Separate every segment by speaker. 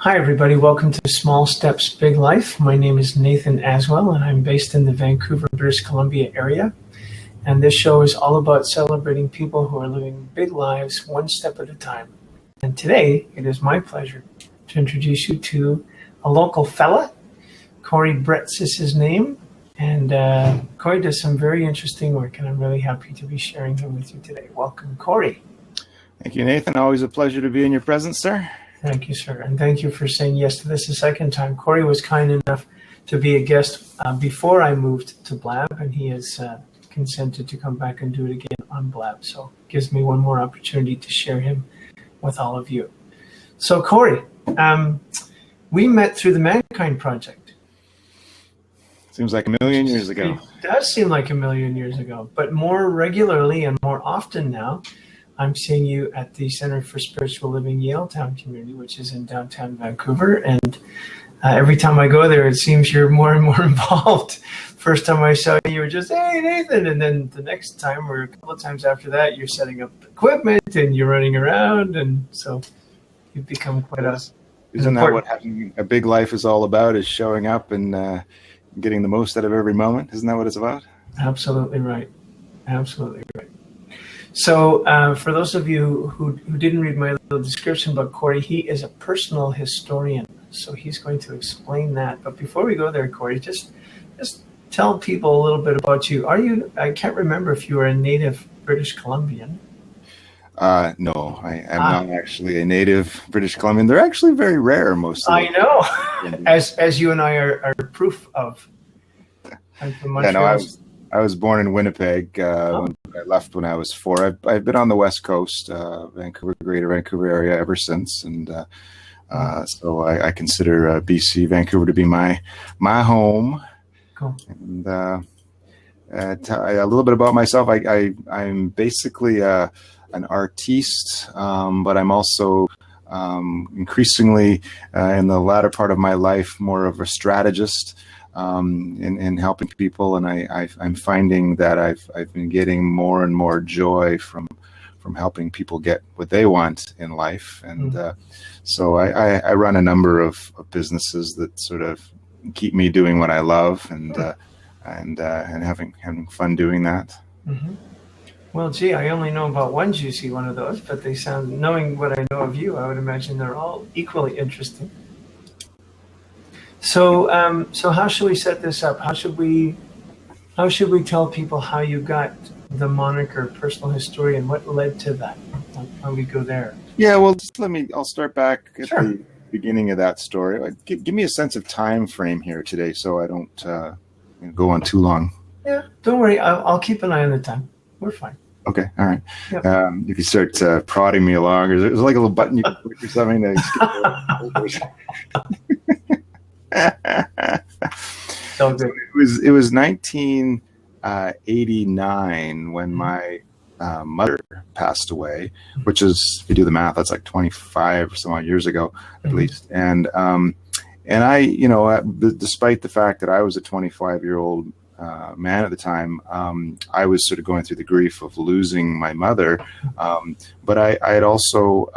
Speaker 1: Hi, everybody. Welcome to Small Steps, Big Life. My name is Nathan Aswell, and I'm based in the Vancouver, British Columbia area. And this show is all about celebrating people who are living big lives one step at a time. And today, it is my pleasure to introduce you to a local fella. Cory Bretz is his name. And Cory does some very interesting work, and I'm really happy to be sharing him with you today. Welcome, Cory.
Speaker 2: Thank you, Nathan. Always a pleasure to be in your presence, sir.
Speaker 1: Thank you, sir. And thank you for saying yes to this a second time. Cory was kind enough to be a guest before I moved to Blab, and he has consented to come back and do it again on Blab. So it gives me one more opportunity to share him with all of you. So, Cory, we met through the Mankind Project.
Speaker 2: Seems like a million years ago.
Speaker 1: It does seem like a million years ago, but more regularly and more often now, I'm seeing you at the Center for Spiritual Living Yaletown community, which is in downtown Vancouver. And every time I go there, it seems you're more and more involved. First time I saw you, you were just, hey, Nathan. And then the next time or a couple of times after that, you're setting up equipment and you're running around. And so you've become quite a...
Speaker 2: Isn't that what having a big life is all about, is showing up and getting the most out of every moment? Isn't that what it's about?
Speaker 1: Absolutely right. Absolutely right. So for those of you who didn't read my little description about Cory, he is a personal historian. So he's going to explain that. But before we go there, Cory, just tell people a little bit about you. I can't remember if you are a native British Columbian.
Speaker 2: No, I am not actually a native British Columbian. They're actually very rare, mostly.
Speaker 1: I know, as you and I are proof of. I'm from Montreal.
Speaker 2: Yeah, no, I was born in Winnipeg. I left when I was 4. I've been on the West Coast, Vancouver, Greater Vancouver area ever since, and so I consider BC, Vancouver, to be my home.
Speaker 1: Cool.
Speaker 2: And a little bit about myself. I'm basically an artiste, but I'm also increasingly in the latter part of my life more of a strategist. In helping people, and I'm finding that I've been getting more and more joy from helping people get what they want in life, and so I run a number of businesses that sort of keep me doing what I love and having fun doing that.
Speaker 1: Mm-hmm. Well, gee, I only know about one juicy one of those, but they sound, knowing what I know of you, I would imagine they're all equally interesting. So how should we set this up? How should we tell people how you got the moniker personal historian? What led to that? How we go there?
Speaker 2: Yeah, well, I'll start back at
Speaker 1: Sure.
Speaker 2: the beginning of that story. Give me a sense of time frame here today, so I don't go on too long.
Speaker 1: Yeah, don't worry. I'll keep an eye on the time. We're fine.
Speaker 2: Okay, all right.
Speaker 1: Yep.
Speaker 2: If you start prodding me along, or there's like a little button you can push or something to skip
Speaker 1: So good.
Speaker 2: It was 1989 when my mother passed away, which is, if you do the math, that's like 25 or some odd years ago at least. And I, despite the fact that I was a 25-year-old man at the time, I was sort of going through the grief of losing my mother, but I had also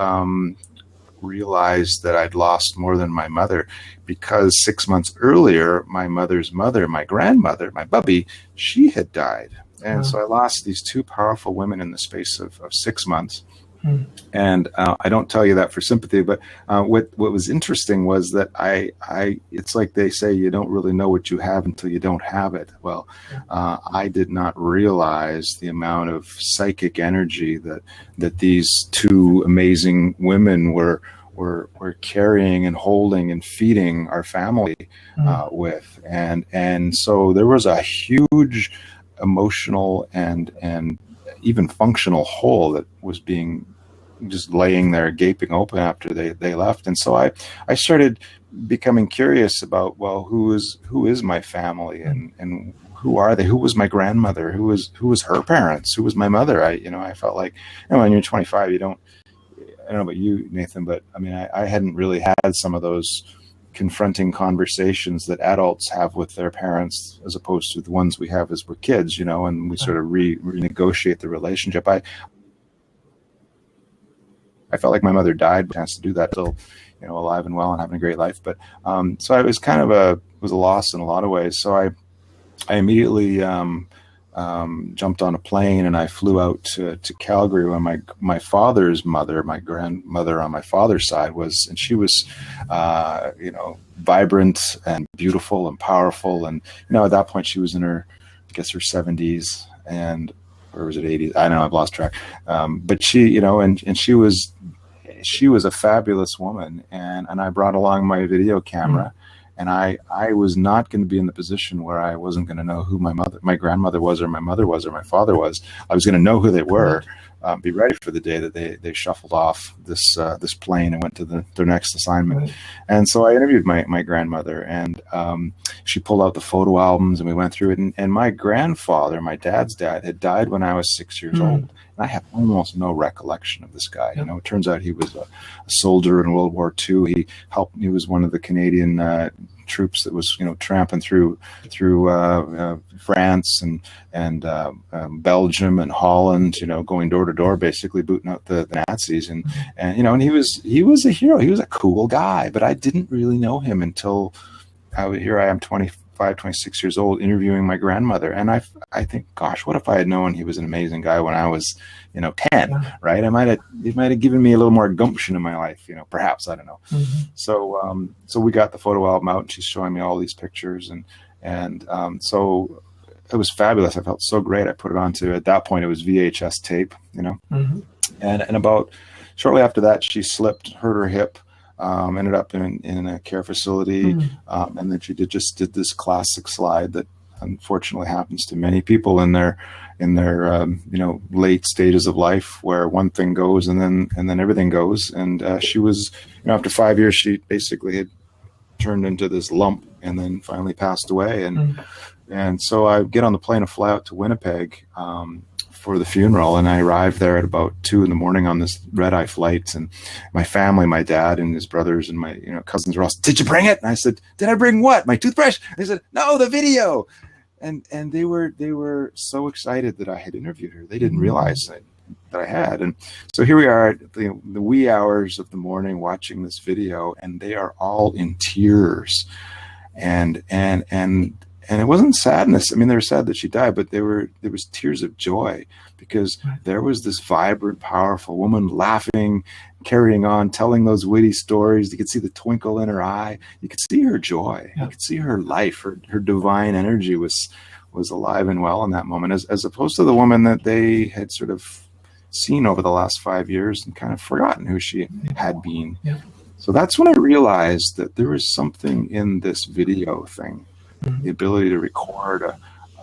Speaker 2: realized that I'd lost more than my mother, because 6 months earlier, my mother's mother, my grandmother, my bubby, she had died. And so I lost these two powerful women in the space of 6 months. And I don't tell you that for sympathy, but what was interesting was that it's like they say, you don't really know what you have until you don't have it. Well, I did not realize the amount of psychic energy that these two amazing women were carrying and holding and feeding our family with. And so there was a huge emotional and even functional hole that was being just laying there gaping open after they left. And so I started becoming curious about, well, who is my family, and who are they? Who was my grandmother? Who was her parents? Who was my mother? I felt like, when you're 25, I don't know about you, Nathan, but I mean, I hadn't really had some of those confronting conversations that adults have with their parents, as opposed to the ones we have as we're kids, and we sort of renegotiate the relationship. I felt like my mother died, but chance to do that till, alive and well and having a great life. But so it was kind of was a loss in a lot of ways. So I immediately jumped on a plane and I flew out to Calgary when my father's mother, my grandmother on my father's side and she was, vibrant and beautiful and powerful. And, at that point she was in her 70s or was it 80s? I don't know, I've lost track. But she, and she was a fabulous woman. And I brought along my video camera. And I was not going to be in the position where I wasn't going to know who my grandmother was, or my mother was, or my father was. I was going to know who they were, be ready for the day that they shuffled off this plane and went to their next assignment. Right. And so I interviewed my grandmother, and she pulled out the photo albums, and we went through it. And my grandfather, my dad's dad, had died when I was 6 years old. And I have almost no recollection of this guy. Yep. It turns out he was a soldier in World War II. He was one of the Canadian troops that was, tramping through France and Belgium and Holland, going door to door, basically booting out the Nazis. And he was a hero. He was a cool guy, but I didn't really know him until here I am, 26 years old, interviewing my grandmother. And I think, gosh, what if I had known he was an amazing guy when I was, 10, right? It might have given me a little more gumption in my life, perhaps, I don't know. Mm-hmm. So we got the photo album out, and she's showing me all these pictures, and so it was fabulous. I felt so great. I put it onto, at that point, it was VHS tape, mm-hmm. and about shortly after that, she slipped, hurt her hip. Ended up in a care facility, and then she did this classic slide that unfortunately happens to many people in their late stages of life, where one thing goes and then everything goes. And she was, after 5 years, she basically had turned into this lump and then finally passed away. And so I get on the plane and fly out to Winnipeg for the funeral, and I arrived there at about 2 a.m. on this red-eye flight, and my family, my dad and his brothers and my cousins were all, "Did you bring it?" And I said, "Did I bring what? My toothbrush?" And they said, "No, the video." And they were so excited that I had interviewed her. They didn't realize that I had. And so here we are at the wee hours of the morning watching this video, and they are all in tears. And it wasn't sadness. I mean, they were sad that she died, but there was tears of joy, because there was this vibrant, powerful woman laughing, carrying on, telling those witty stories. You could see the twinkle in her eye. You could see her joy. Yeah. You could see her life. Her divine energy was alive and well in that moment, as opposed to the woman that they had sort of seen over the last 5 years and kind of forgotten who she had been. Yeah. So that's when I realized that there was something in this video thing. The ability to record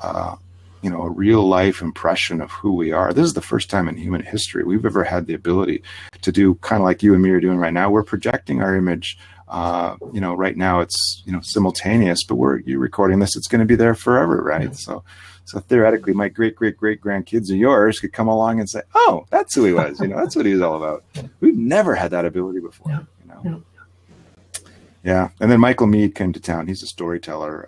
Speaker 2: a real life impression of who we are. This is the first time in human history we've ever had the ability to do kind of like you and me are doing right now. We're projecting our image. Right now it's simultaneous, but you're recording this. It's going to be there forever, right? So theoretically, my great grandkids of yours could come along and say, "Oh, that's who he was. That's what he was all about." We've never had that ability before. Yeah, and then Michael Meade came to town. He's a storyteller.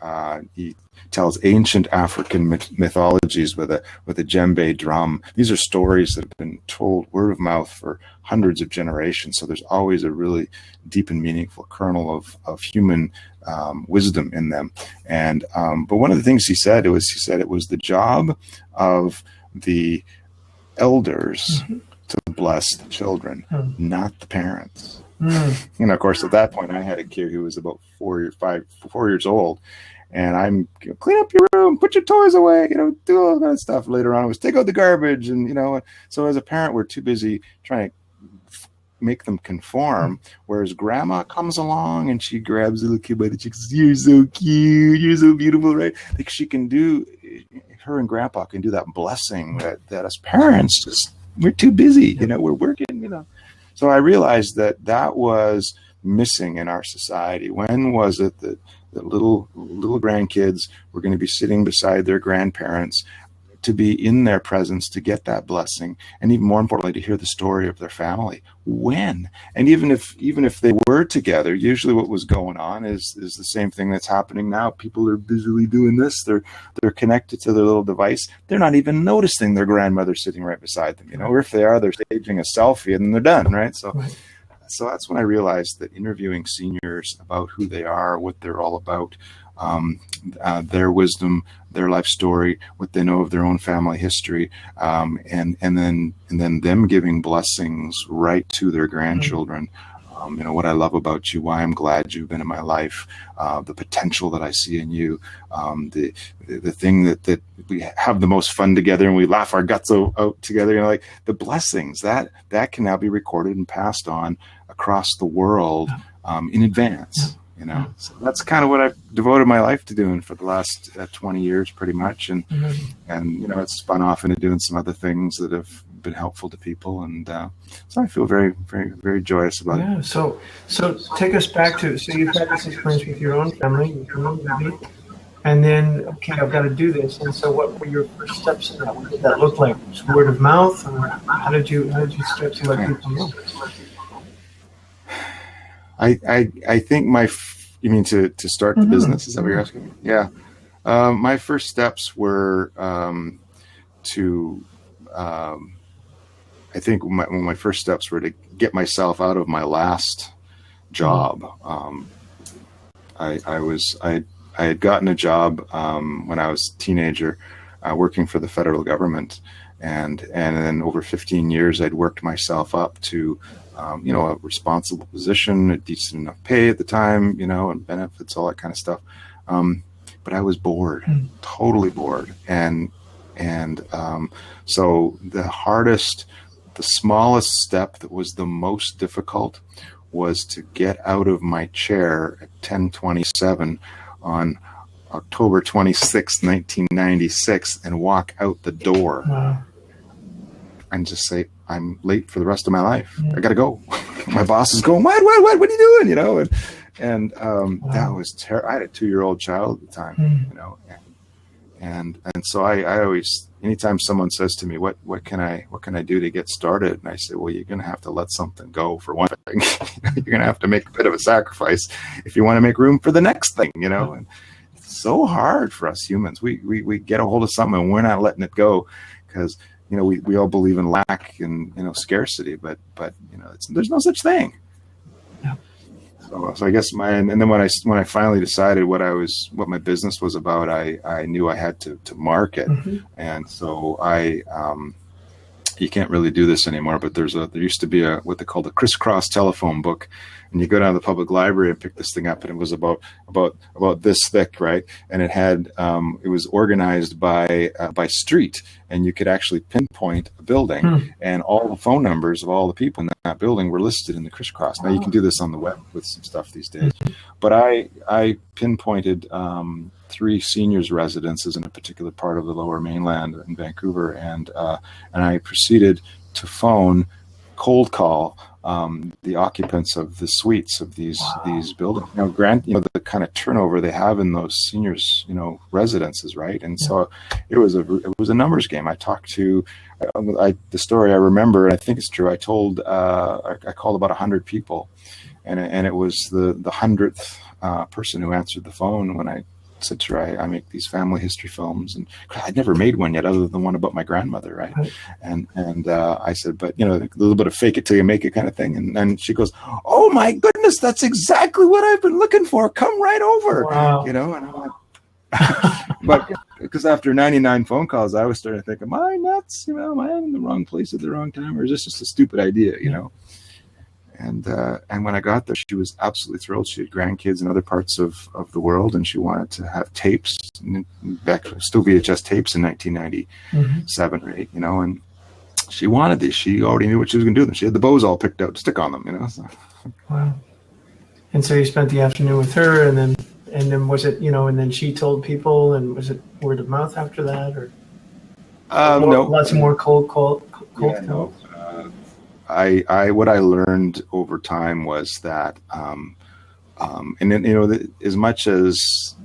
Speaker 2: He tells ancient African mythologies with a djembe drum. These are stories that have been told word of mouth for hundreds of generations. So there's always a really deep and meaningful kernel of human wisdom in them. And but one of the things he said it was the job of the elders to bless the children, not the parents. Of course, at that point, I had a kid who was about 4 years old, and I'm clean up your room, put your toys away, do all that stuff. Later on, it was take out the garbage, and So as a parent, we're too busy trying to make them conform. Whereas Grandma comes along and she grabs the little kid by the cheek, says, "You're so cute, you're so beautiful," right? Like her and Grandpa can do that blessing that as parents we're too busy, we're working, So I realized that was missing in our society. When was it that the little grandkids were going to be sitting beside their grandparents, to be in their presence, to get that blessing, and even more importantly, to hear the story of their family? When? And even if they were together, usually what was going on is the same thing that's happening now. People are busily doing this. They're connected to their little device. They're not even noticing their grandmother sitting right beside them, or if they are, they're staging a selfie and then they're done, right? So so that's when I realized that interviewing seniors about who they are, what they're all about, their wisdom, their life story, what they know of their own family history, and then them giving blessings right to their grandchildren. What I love about you, why I'm glad you've been in my life, the potential that I see in you, the thing that we have the most fun together and we laugh our guts out together. Like the blessings that can now be recorded and passed on across the world in advance. So that's kind of what I've devoted my life to doing for the last 20 years, pretty much, and it's spun off into doing some other things that have been helpful to people, and so I feel very, very, very joyous about it.
Speaker 1: Yeah. So take us back to, so you've had this experience with your own family, with your own baby, and then, okay, I've got to do this. And so what were your first steps in that? What did that look like? Just word of mouth, or how did you start to let people know?
Speaker 2: I think you mean to start the business? Is that what you're asking me? Yeah. My first steps were I think my first steps were to get myself out of my last job. I had gotten a job when I was a teenager, working for the federal government, and then over 15 years I'd worked myself up to a responsible position, a decent enough pay at the time, and benefits, all that kind of stuff. But I was bored, totally bored, and so the smallest step that was the most difficult was to get out of my chair at 10:27 on October 26, 1996, and walk out the door.
Speaker 1: Wow.
Speaker 2: And just say, I'm late for the rest of my life. I got to go. My boss is going, what are you doing? And that was terrible. I had a 2-year-old child at the time, and so I always, anytime someone says to me, what can I do to get started? And I say, well, you're going to have to let something go for one thing. You're going to have to make a bit of a sacrifice if you want to make room for the next thing, and it's so hard for us humans. We get a hold of something and we're not letting it go because, we all believe in lack and, scarcity, but there's no such thing.
Speaker 1: Yeah.
Speaker 2: So I guess and then when I finally decided what my business was about, I knew I had to market. And so you can't really do this anymore, but there used to be what they called a crisscross telephone book, and you go down to the public library and pick this thing up, and it was about this thick, right? And it had it was organized by street, and you could actually pinpoint a building, and all the phone numbers of all the people in that building were listed in the crisscross. Now you can do this on the web with some stuff these days, but I pinpointed 3 seniors' residences in a particular part of the Lower Mainland in Vancouver, and I proceeded to cold call the occupants of the suites of these buildings. Now, the kind of turnover they have in those seniors, residences, right? And so it was a numbers game. I talked to the story I remember, and I think it's true. I called about 100 people, and it was the 100th person who answered the phone when I said to her, I make these family history films, and I'd never made one yet other than one about my grandmother, right? And I said, but a little bit of fake it till you make it kind of thing. And she goes, oh my goodness, that's exactly what I've been looking for. Come right over.
Speaker 1: Wow.
Speaker 2: And I'm like, but because after 99 phone calls, I was starting to think, am I nuts? Am I in the wrong place at the wrong time, or is this just a stupid idea? And when I got there, she was absolutely thrilled. She had grandkids in other parts of the world, and she wanted to have tapes, back still VHS tapes in 1997 or 8, and she wanted these. She already knew what she was going to do with them. She had the bows all picked out to stick on them, So.
Speaker 1: Wow. And so you spent the afternoon with her, and then was it, and then she told people, and was it word of mouth after that, or
Speaker 2: no, lots
Speaker 1: more cold calls?
Speaker 2: No. What I learned over time was that, and then, as much as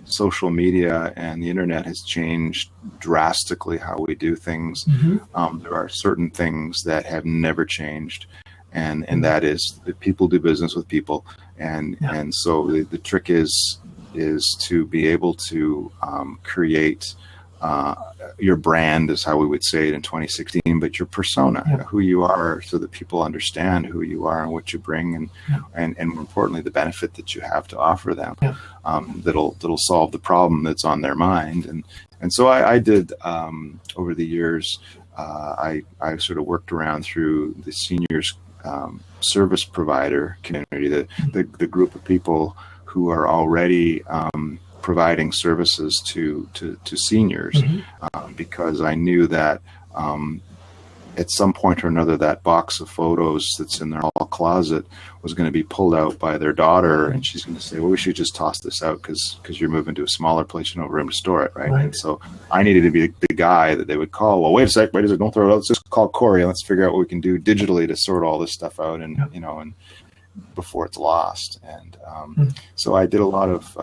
Speaker 2: social media and the internet has changed drastically how we do things, there are certain things that have never changed, and that is that people do business with people, and so the trick is to be able to create your brand, is how we would say it in 2016, name, but your persona,
Speaker 1: Yeah.
Speaker 2: who you are, so that people understand who you are and what you bring, and more importantly, the benefit that you have to offer them, that'll solve the problem that's on their mind. And so I did, over the years, I sort of worked around through the seniors service provider community, the group of people who are already providing services to seniors, because I knew that at some point or another, that box of photos that's in their hall closet was going to be pulled out by their daughter, and she's going to say, well, we should just toss this out because you're moving to a smaller place, you know, room to store it, right? And so I needed to be the guy that they would call. Well, wait a sec, don't throw it out. Let's just call Cory and let's figure out what we can do digitally to sort all this stuff out, and you know, and before it's lost. And so I did a lot of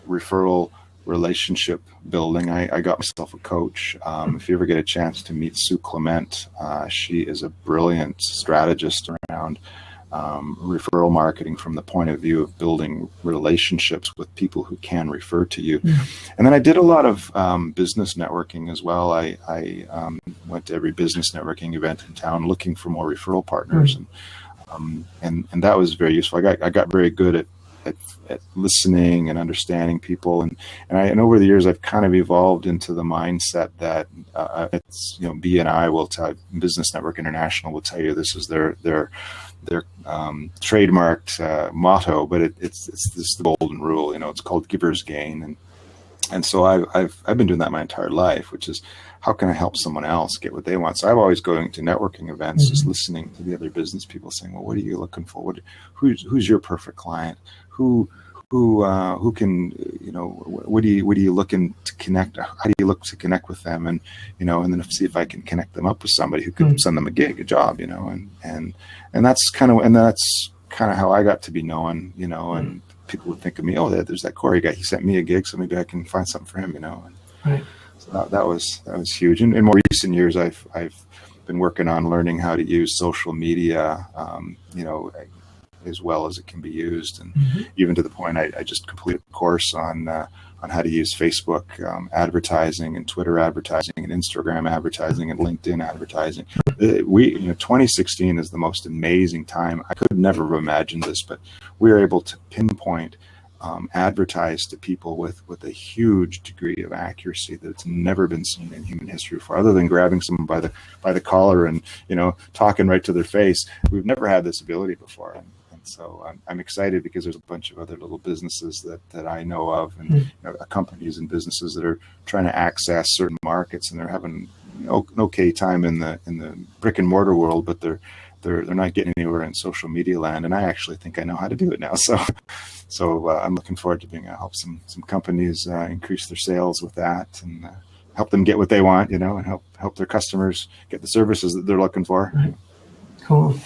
Speaker 2: referral relationship building. I got myself a coach. If you ever get a chance to meet Sue Clement, she is a brilliant strategist around referral marketing from the point of view of building relationships with people who can refer to you. And then I did a lot of business networking as well. I went to every business networking event in town looking for more referral partners, and that was very useful. I got very good at listening and understanding people, and over the years I've kind of evolved into the mindset that it's, you know, BNI will tell, Business Network International will tell you this is their trademarked motto, but it's this the golden rule. You know, it's called givers gain, and so I've been doing that my entire life, which is how can I help someone else get what they want. So I'm always going to networking events, just listening to the other business people saying, well, what are you looking for? Who's your perfect client? Who can, you know, what are you looking to connect? How do you look to connect with them? And, you know, and then see if I can connect them up with somebody who could send them a gig, a job, you know, and that's kind of how I got to be known, you know, and people would think of me, oh, there's that Cory guy, he sent me a gig, so maybe I can find something for him, you know. And so that was huge. And in more recent years, I've been working on learning how to use social media, you know, as well as it can be used, and even to the point I just completed a course on how to use Facebook advertising and Twitter advertising and Instagram advertising and LinkedIn advertising. 2016 is the most amazing time. I could never have imagined this, but we were able to pinpoint advertise to people with a huge degree of accuracy that's never been seen in human history before, other than grabbing someone by the collar and, you know, talking right to their face. We've never had this ability before. And so I'm excited because there's a bunch of other little businesses that I know of, and you know, companies and businesses that are trying to access certain markets, and they're having an okay time in the brick and mortar world, but they're not getting anywhere in social media land. And I actually think I know how to do it now. So I'm looking forward to being able to help some companies increase their sales with that, and help them get what they want, you know, and help their customers get the services that they're looking for.
Speaker 1: Right. Cool.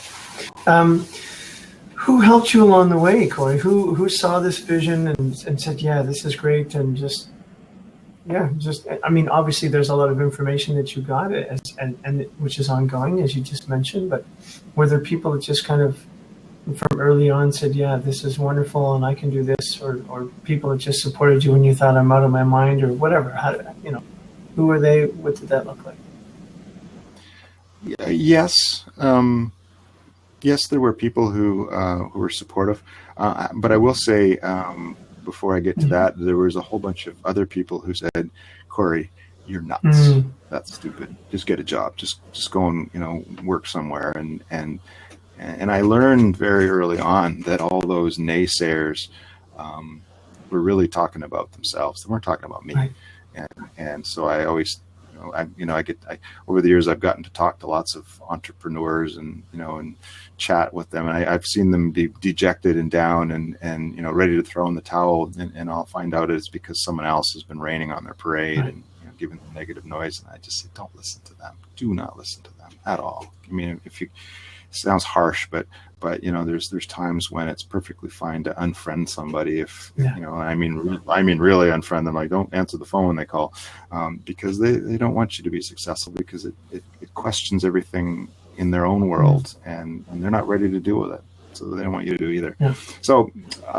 Speaker 1: Who helped you along the way, Cory? Who saw this vision and said, yeah, this is great, and I mean, obviously there's a lot of information that you got and which is ongoing, as you just mentioned, but were there people that just kind of from early on said, yeah, this is wonderful and I can do this, or people that just supported you when you thought I'm out of my mind, or whatever? How, you know, who were they? What did that look like?
Speaker 2: Yes. Yes, there were people who were supportive, but I will say, before I get to that, there was a whole bunch of other people who said, Cory, you're nuts. That's stupid. Just get a job. Just go and, you know, work somewhere. And I learned very early on that all those naysayers were really talking about themselves. They weren't talking about me. Right. And so I always, I over the years I've gotten to talk to lots of entrepreneurs and chat with them, and I've seen them be dejected and down and ready to throw in the towel, and I'll find out it's because someone else has been raining on their parade and giving them negative noise, and I just say, don't listen to them. Do not listen to them at all. I mean, it sounds harsh, but there's times when it's perfectly fine to unfriend somebody if I mean really unfriend them. Like, don't answer the phone when they call, because they don't want you to be successful, because it questions everything in their own world, and they're not ready to deal with it, so they don't want you to do either. So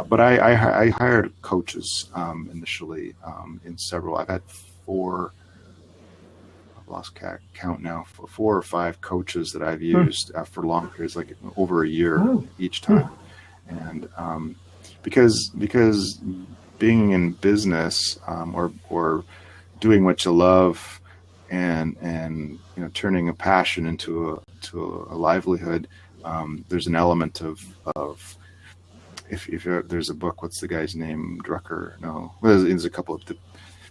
Speaker 2: but I hired coaches initially in several. I've had lost count now, for 4 or 5 coaches that I've used for long periods, like over a year each time. And because being in business, or doing what you love, and turning a passion into a livelihood, there's an element of if there's a book, what's the guy's name, Drucker? No, well,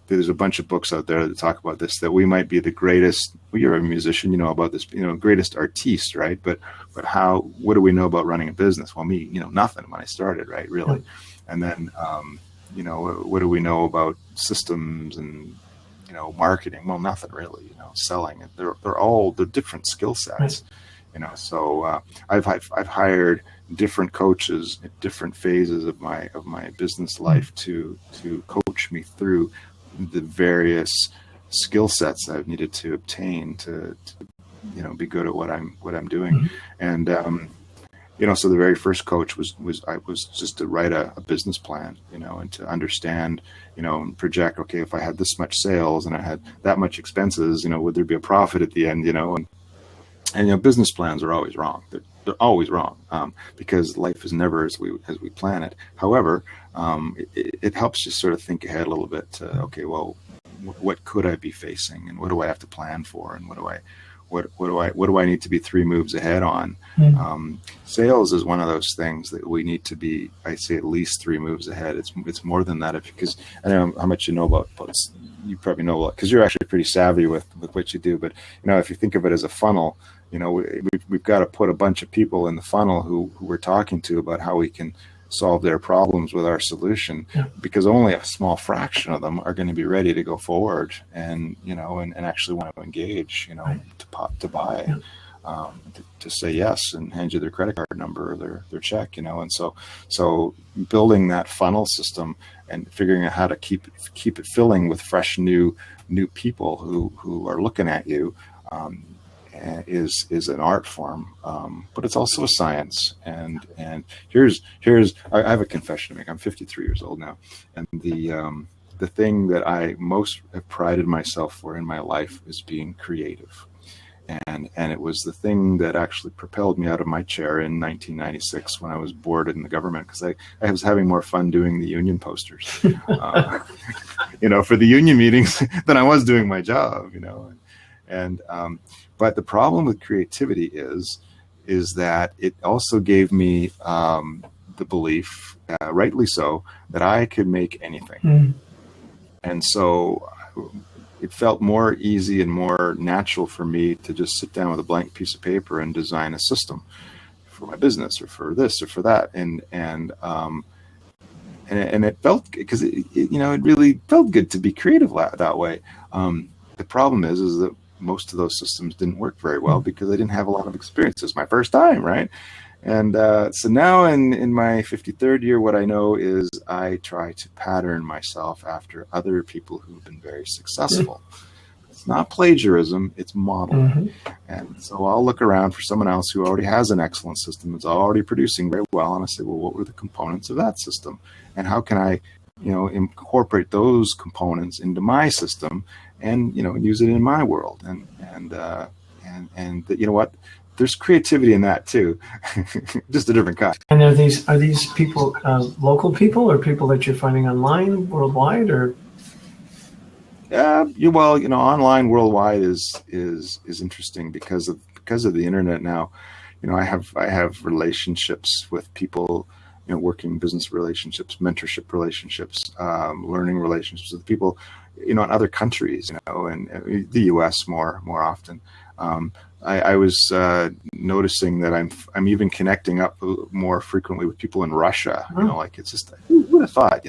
Speaker 2: there's a bunch of books out there that talk about this, that we might be the greatest. Well, you're a musician, you know about this, greatest artiste, right? But what do we know about running a business? Well, me, nothing when I started, right? Really. And then, what do we know about systems and, marketing? Well, nothing really, selling. They're different skill sets, so I've hired different coaches at different phases of my business life to coach me through the various skill sets I've needed to obtain to be good at what I'm doing. And so the very first coach was just to write a business plan, and to understand, and project, okay, if I had this much sales and I had that much expenses, would there be a profit at the end, and business plans are always wrong. They're always wrong, because life is never as we plan it. However, it helps you sort of think ahead a little bit to, okay, well, what could I be facing, and what do I have to plan for, and what do I need to be 3 moves ahead on? Sales is one of those things that we need to be, I'd say, at least 3 moves ahead. It's more than that, because I don't know how much you know about you probably know a lot, because you're actually pretty savvy with what you do. But if you think of it as a funnel, we've got to put a bunch of people in the funnel who we're talking to about how we can solve their problems with our solution, because only a small fraction of them are going to be ready to go forward and actually want to engage, to buy, to say yes and hand you their credit card number or their check, and so building that funnel system and figuring out how to keep it filling with fresh new people who are looking at you, is an art form, but it's also a science. And here's I have a confession to make. I'm 53 years old now, and the thing that I most have prided myself for in my life is being creative. And it was the thing that actually propelled me out of my chair in 1996 when I was bored in the government, because I was having more fun doing the union posters, for the union meetings than I was doing my job, And but the problem with creativity is that it also gave me the belief, rightly so, that I could make anything. And so it felt more easy and more natural for me to just sit down with a blank piece of paper and design a system for my business, or for this or for that. And it felt, because it really felt good to be creative that way. The problem is that most of those systems didn't work very well because I didn't have a lot of experience. It's my first time, right? And so now in my 53rd year, what I know is I try to pattern myself after other people who've been very successful. It's not plagiarism, it's modeling. And so I'll look around for someone else who already has an excellent system, it's already producing very well, and I say, well, what were the components of that system? And how can I incorporate those components into my system and use it in my world? And you know what? There's creativity in that too, just a different kind.
Speaker 1: And are these people local people, or people that you're finding online, worldwide, or?
Speaker 2: Online worldwide is interesting because of the internet now. I have relationships with people, working business relationships, mentorship relationships, learning relationships with people, in other countries, and the U.S. more often. I was noticing that I'm even connecting up more frequently with people in Russia. It's just, who would have thought?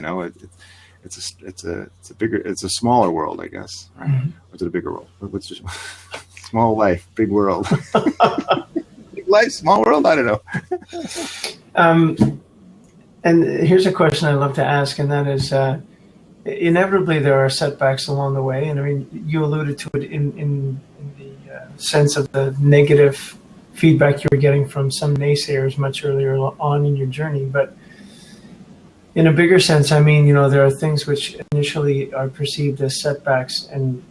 Speaker 2: It's a smaller world, I guess. Right? Or is it a bigger world? What's just small life, big world? Big life, small world. I don't know.
Speaker 1: And here's a question I love to ask, and that is, inevitably there are setbacks along the way, and I mean, you alluded to it in the sense of the negative feedback you were getting from some naysayers much earlier on in your journey. But in a bigger sense, I mean, there are things which initially are perceived as setbacks, and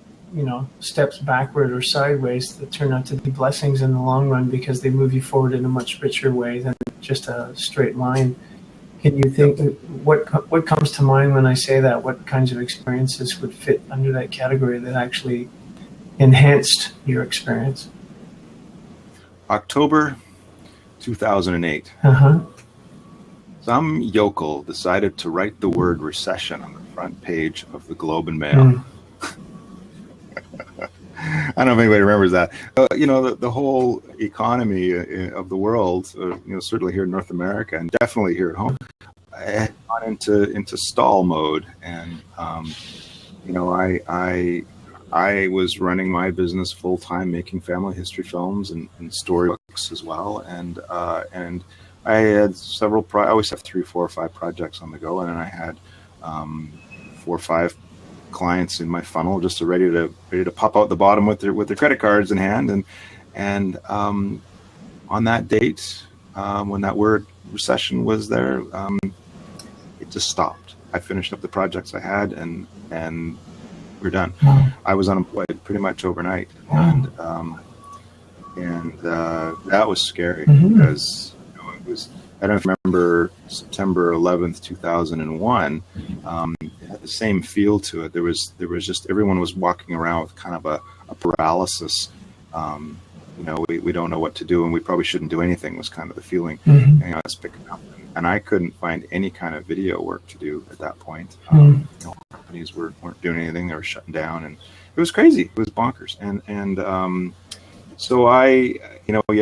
Speaker 1: steps backward or sideways that turn out to be blessings in the long run because they move you forward in a much richer way than just a straight line. Can you think what comes to mind when I say that? What kinds of experiences would fit under that category that actually enhanced your experience?
Speaker 2: October 2008. Some yokel decided to write the word recession on the front page of the Globe and Mail. I don't know if anybody remembers that. The whole economy of the world, certainly here in North America and definitely here at home, had gone into stall mode. And, I was running my business full time, making family history films and storybooks as well. And I had I always have 3, 4, or 5 projects on the go. And then I had 4 or 5 clients in my funnel just ready to pop out the bottom with their credit cards in hand. And on that date, when that word recession was there, it just stopped. I finished up the projects I had and we're done. I was unemployed pretty much overnight. And that was scary because it was, I don't remember September 11th, 2001. It had the same feel to it. There was just, everyone was walking around with kind of a paralysis. We don't know what to do, and we probably shouldn't do anything was kind of the feeling. It's picking up. And I couldn't find any kind of video work to do at that point. Companies weren't doing anything. They were shutting down, and it was crazy. It was bonkers. And so I,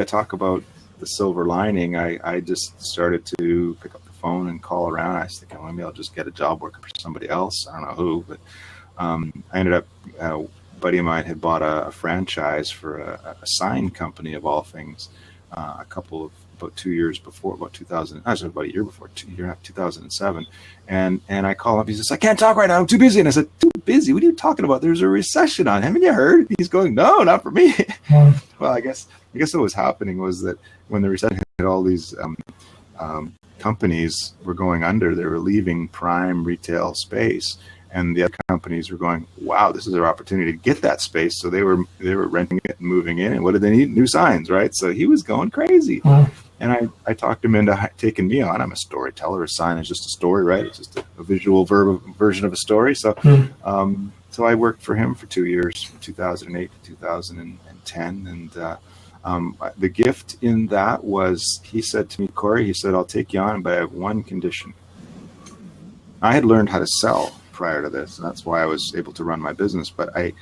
Speaker 2: talk about the silver lining. I just started to pick up the phone and call around. I was thinking, well, maybe I'll just get a job working for somebody else. I don't know who, but I ended up, a buddy of mine had bought a franchise for a sign company of all things, about 2 years before, about 2000, actually about a year before, 2007. And I call him, he says, I can't talk right now, I'm too busy. And I said, too busy? What are you talking about? There's a recession on. Haven't you heard? He's going, no, not for me. Well, I guess what was happening was that when the recession hit, all these companies were going under. They were leaving prime retail space, and the other companies were going, wow, this is their opportunity to get that space. So they were renting it and moving in. And what did they need? New signs, right? So he was going crazy. Wow. And I talked him into taking me on. I'm a storyteller. A sign is just a story, right? It's just a visual version of a story. So so I worked for him for 2 years, from 2008 to 2010. And the gift in that was, he said to me, Cory, he said, I'll take you on, but I have one condition. I had learned how to sell prior to this, and that's why I was able to run my business. But I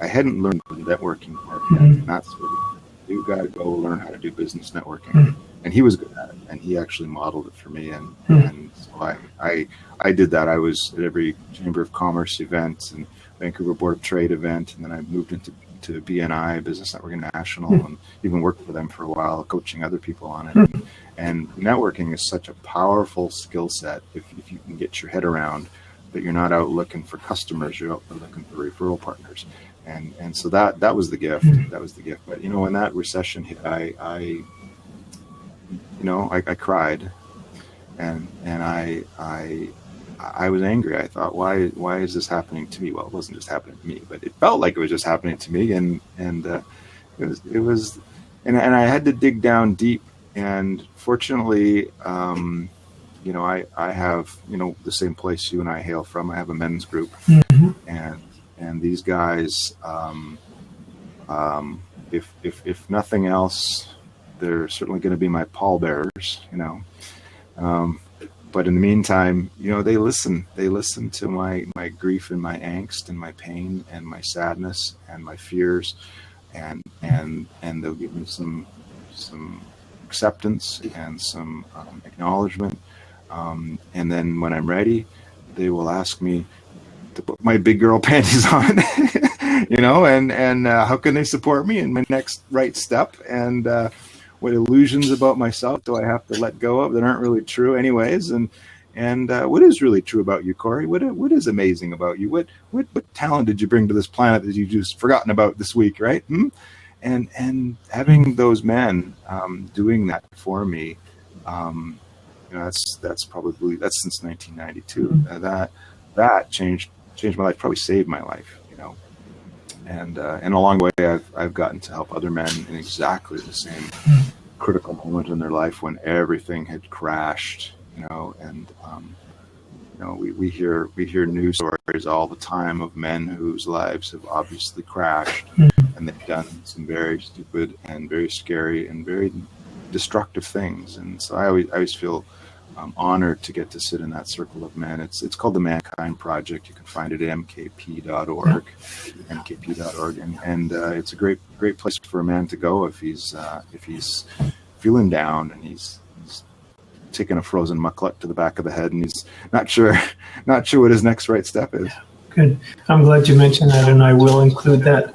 Speaker 2: hadn't learned the networking part yet. And that's what you got to go learn how to do business networking. And he was good at it, and he actually modeled it for me. And so I did that. I was at every Chamber of Commerce event and Vancouver Board of Trade event, and then I moved into BNI, Business Network International, and even worked for them for a while, coaching other people on it. And networking is such a powerful skill set if you can get your head around that you're not out looking for customers, you're out looking for referral partners. And so that was the gift. That was the gift. But when that recession hit, I cried, and I was angry. I thought, why is this happening to me? Well, it wasn't just happening to me, but it felt like it was just happening to me. And it was, and I had to dig down deep. And fortunately, I have, the same place you and I hail from. I have a men's group, and these guys, if nothing else, they're certainly going to be my pallbearers, but in the meantime, they listen to my grief and my angst and my pain and my sadness and my fears, and they'll give me some acceptance and some acknowledgement. And then when I'm ready, they will ask me to put my big girl panties on, and how can they support me in my next right step? And what illusions about myself do I have to let go of that aren't really true anyways? And what is really true about you, Cory? What is amazing about you? What talent did you bring to this planet that you've just forgotten about this week, right? And having those men doing that for me, that's since 1992. That changed my life, probably saved my life, and along the way, I've gotten to help other men in exactly the same critical moment in their life when everything had crashed, and we hear news stories all the time of men whose lives have obviously crashed, and they've done some very stupid and very scary and very destructive things. And so I always feel honored to get to sit in that circle of men. It's called the Mankind Project. You can find it at mkp.org, and it's a great place for a man to go if he's feeling down and he's taking a frozen mucklet to the back of the head and he's not sure what his next right step is.
Speaker 1: Good. I'm glad you mentioned that, and I will include that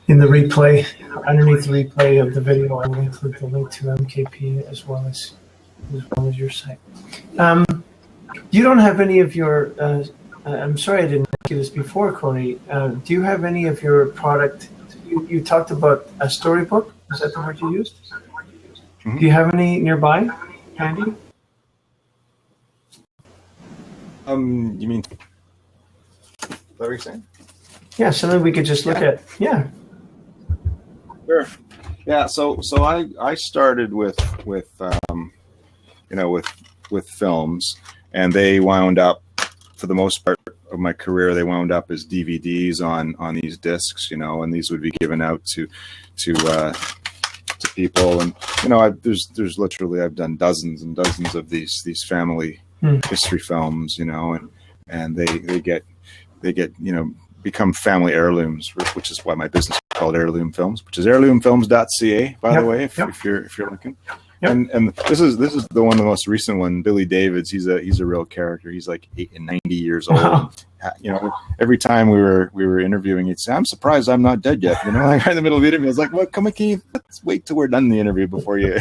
Speaker 1: in the replay. Underneath the replay of the video, I will include the link to MKP as well as your site. You don't have any of your, I'm sorry I didn't ask you this before, Cory. Do you have any of your product, you talked about a storybook, is that the word you used? Mm-hmm. Do you have any nearby, handy?
Speaker 2: You mean, is that what you're saying?
Speaker 1: Yeah, something we could just look at. Yeah.
Speaker 2: Sure. Yeah. So I started with films, and they wound up, for the most part of my career, they wound up as DVDs on these discs, and these would be given out to people. And there's literally, I've done dozens and dozens of these family history films, and they get become family heirlooms, which is why my business is called Heirloom Films, which is heirloomfilms.ca, by the way, if you're looking. Yep. And this is the one of the most recent one, Billy Davids. He's a real character. He's like 90 years old. Wow. Every time we were interviewing, he'd say, "I'm surprised I'm not dead yet." Like in the middle of the interview, I was like, "Well, come on, let's wait till we're done the interview before you."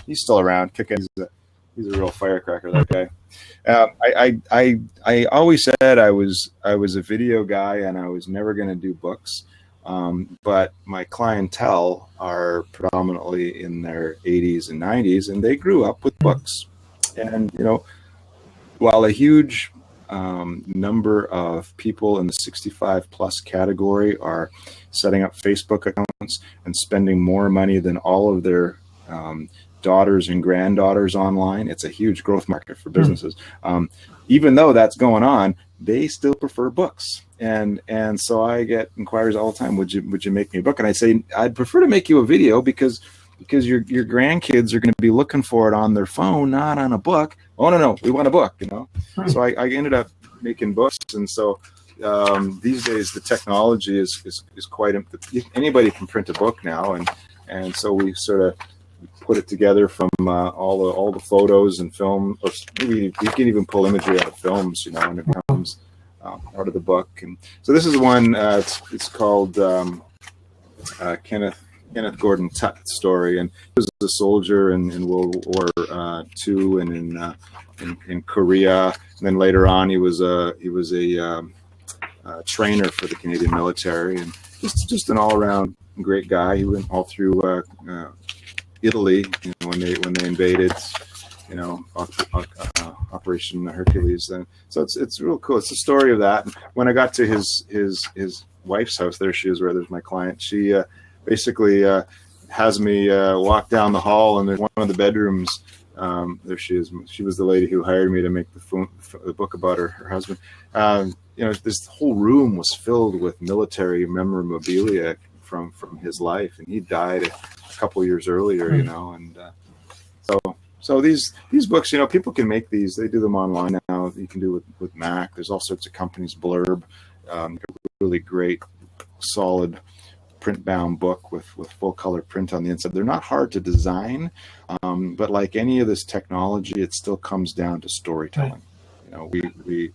Speaker 2: He's still around, kicking. He's a real firecracker, that guy. I always said I was a video guy and I was never going to do books. But my clientele are predominantly in their 80s and 90s, and they grew up with books. And, while a huge number of people in the 65 plus category are setting up Facebook accounts and spending more money than all of their daughters and granddaughters online, it's a huge growth market for businesses. Even though that's going on, they still prefer books. And so I get inquiries all the time. Would you make me a book? And I say, I'd prefer to make you a video because your grandkids are going to be looking for it on their phone, not on a book. Oh, no, we want a book, So I ended up making books. And so these days the technology is quite, anybody can print a book now. And so we sort of put it together from all the photos and film, or maybe you can even pull imagery out of films, and it becomes part of the book. And so this is one. It's called Kenneth Gordon Tutt's story, and he was a soldier in World War II and in Korea. And then later on, he was a trainer for the Canadian military, and just an all-around great guy. He went all through Italy, when they invaded, Operation Hercules. Then, so it's real cool. It's the story of that. When I got to his wife's house, there she is, where there's my client. She basically has me walk down the hall, and there's one of the bedrooms. There she is. She was the lady who hired me to make the book about her husband. This whole room was filled with military memorabilia from his life, and he died a couple years earlier, and so these books, people can make these. They do them online now. You can do it with Mac. There's all sorts of companies. Blurb, a really great, solid print-bound book with full color print on the inside. They're not hard to design, but like any of this technology, it still comes down to storytelling. Right.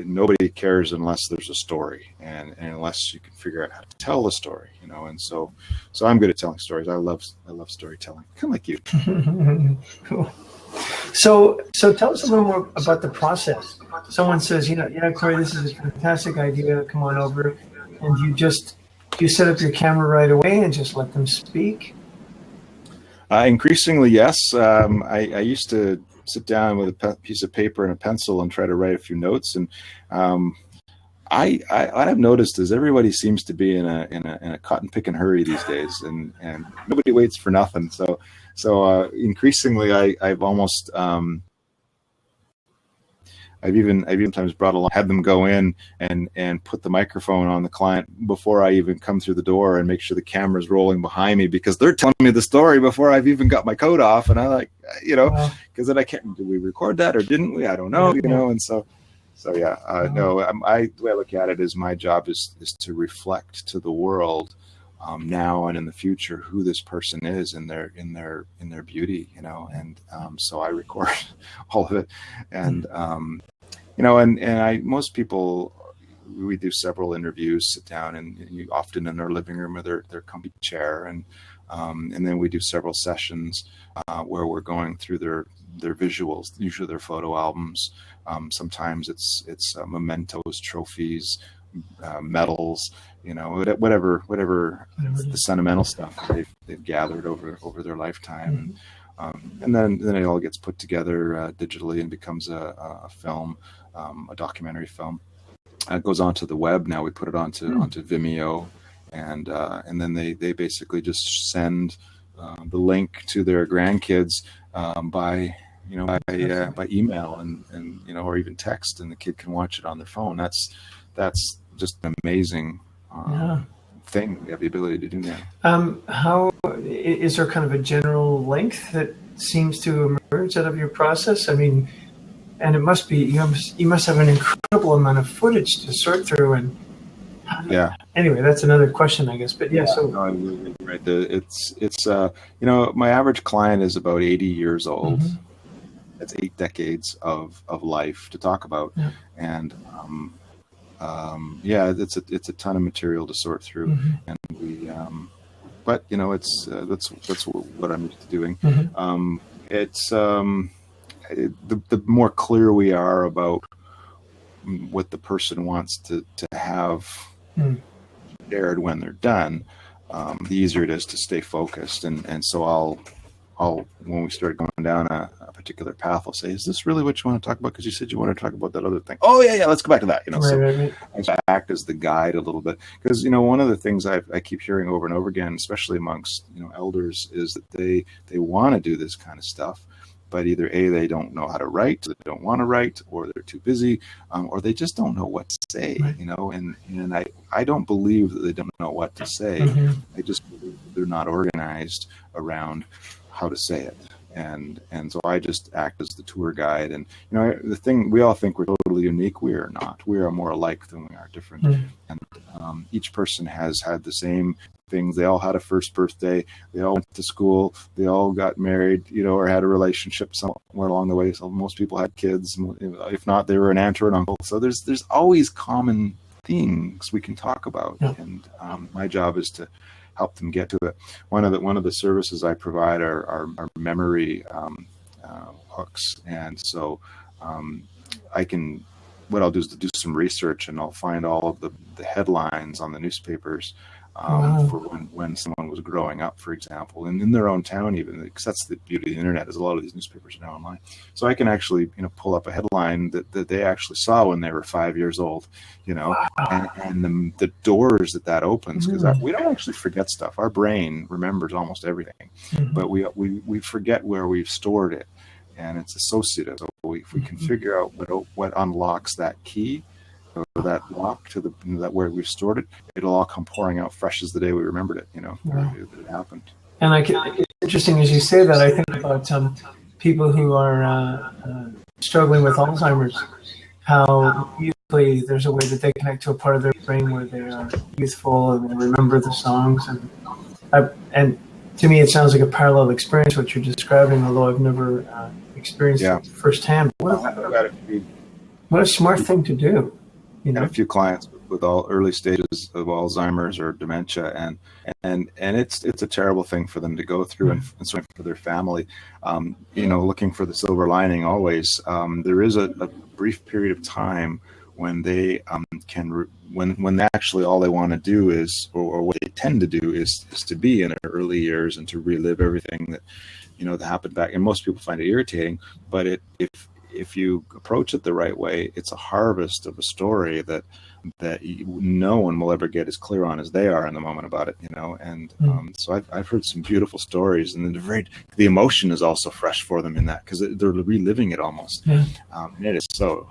Speaker 2: Nobody cares unless there's a story, and unless you can figure out how to tell the story, and so I'm good at telling stories. I love storytelling, kind of like you.
Speaker 1: Cool. So tell us a little more about the process. Someone says, Cory, this is a fantastic idea, come on over, and you set up your camera right away and just let them speak?
Speaker 2: Increasingly, yes. I used to sit down with a piece of paper and a pencil and try to write a few notes. And what I've noticed is everybody seems to be in a cotton picking hurry these days, and nobody waits for nothing. So increasingly, I've almost I've even times brought along, had them go in and put the microphone on the client before I even come through the door, and make sure the camera's rolling behind me, because they're telling me the story before I've even got my coat off, and I like, because then I can't. Did we record that or didn't we? I don't know, and so yeah, no. The way I look at it is my job is to reflect to the world, now and in the future, who this person is in their beauty, and so I record all of it, and most people, we do several interviews, sit down, and often in their living room or their comfy chair, and then we do several sessions where we're going through their visuals, usually their photo albums. Sometimes it's mementos, trophies, medals, whatever the sentimental stuff that they've gathered over their lifetime. And then it all gets put together digitally and becomes a film, a documentary film. It goes onto the web now. We put it onto Vimeo, and then they basically just send the link to their grandkids by email and or even text, and the kid can watch it on their phone. That's just an amazing thing. We have the ability to do now.
Speaker 1: How is there kind of a general length that seems to emerge out of your process? I mean, and it must be you must have an incredible amount of footage to sort through, and anyway, that's another question, I guess. But so
Speaker 2: no, right. It's my average client is about 80 years old. That's 8 decades of life to talk about, and it's a ton of material to sort through, and we but it's that's what I'm used to doing. It's the more clear we are about what the person wants to have shared when they're done, the easier it is to stay focused, and so I'll when we start going down a particular path, I'll say, is this really what you want to talk about? Because you said you want to talk about that other thing. Oh yeah, let's go back to that.
Speaker 1: Right.
Speaker 2: I act as the guide a little bit, because one of the things I keep hearing over and over again, especially amongst elders, is that they want to do this kind of stuff, but either A, they don't know how to write, they don't want to write, or they're too busy, or they just don't know what to say. And I don't believe that they don't know what to say. I just believe that they're not organized around how to say it, and so I just act as the tour guide. And the thing, we all think we're totally unique. We are not. We are more alike than we are different. And each person has had the same things. They all had a first birthday. They all went to school. They all got married, or had a relationship somewhere along the way. So most people had kids. If not, they were an aunt or an uncle. So there's always common things we can talk about. And my job is to help them get to it. One of the services I provide are memory hooks, and so what I'll do is to do some research, and I'll find all of the headlines on the newspapers for when someone was growing up, for example, and in their own town even, because that's the beauty of the internet, is a lot of these newspapers are now online. So I can actually pull up a headline that they actually saw when they were 5 years old, and the doors that opens, because we don't actually forget stuff. Our brain remembers almost everything, but we forget where we've stored it, and it's associative. So if we can figure out what unlocks that key, or that lock to that where we've stored it, it'll all come pouring out fresh as the day we remembered it, that it happened. And
Speaker 1: it's interesting as you say that. I think about people who are struggling with Alzheimer's, how usually there's a way that they connect to a part of their brain where they are youthful and they remember the songs, and to me it sounds like a parallel experience what you're describing, although I've never experienced it firsthand. What a smart thing to do.
Speaker 2: A few clients with all early stages of Alzheimer's or dementia, and it's a terrible thing for them to go through, and certainly for their family. Looking for the silver lining always. There is a brief period of time when they when actually all they want to do is, or what they tend to do is to be in their early years and to relive everything that that happened back. And most people find it irritating, but if you approach it the right way, it's a harvest of a story that no one will ever get as clear on as they are in the moment about it, And so I've heard some beautiful stories, and the emotion is also fresh for them in that, because they're reliving it almost.
Speaker 1: Yeah.
Speaker 2: And it is so